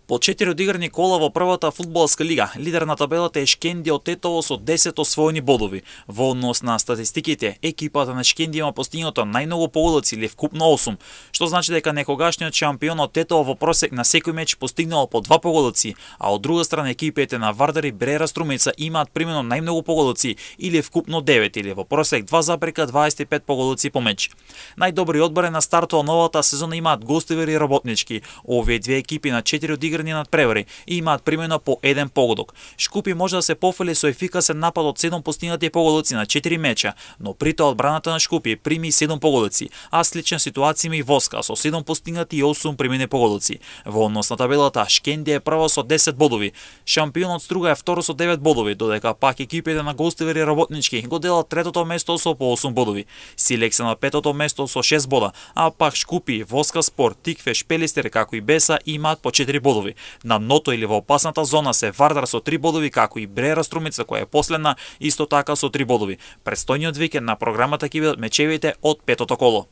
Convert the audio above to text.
По 4 одиграни кола во првата фудбалска лига, лидер на табелата е Шкенди од Тетово со 10 освоени бодови. Во однос на статистиките, екипата на Шкенди има постигнато најмногу поголоци или вкупно 8, што значи дека некогашниот шампион од Тетово во просек на секој меч постигнал по 2 поголоци, а од друга страна екипите на Вардар и Брера Струмица имаат примено најмногу поголоци или вкупно 9 или во просек 2,25 поголоци по меч. Најдобри одбор на стартот новата сезона имаат Гостивар и Работнички. Овие две екипи на 4 одиграни надпревари и имаат примено по 1 погодок. Шкупи може да се пофали со ефикасен напад од 7 постигнати погодоци на 4 меча, но при тоа одбраната на Шкупи прими 7 погодоци, а слична ситуација има и Воска со 7 постигнати и 8 примени погодоци. Во однос на табелата, Шкенди е прво со 10 бодови, шампионот Струга е второ со 9 бодови, додека пак екипите на Гостивар и Работнички го делат третото место со по 8 бодови. Силекс на петото место со 6 бода, а пак Шкупи, Воска Спорт, Тиквеш, Пелистер како и Беса имаат по 4 бодови. На дното или во опасната зона се Вардар со 3 бодови, како и Брера Струмица која е последна исто така со 3 бодови. Престојниот викенд на програмата ќе бидат мечевите од петото коло.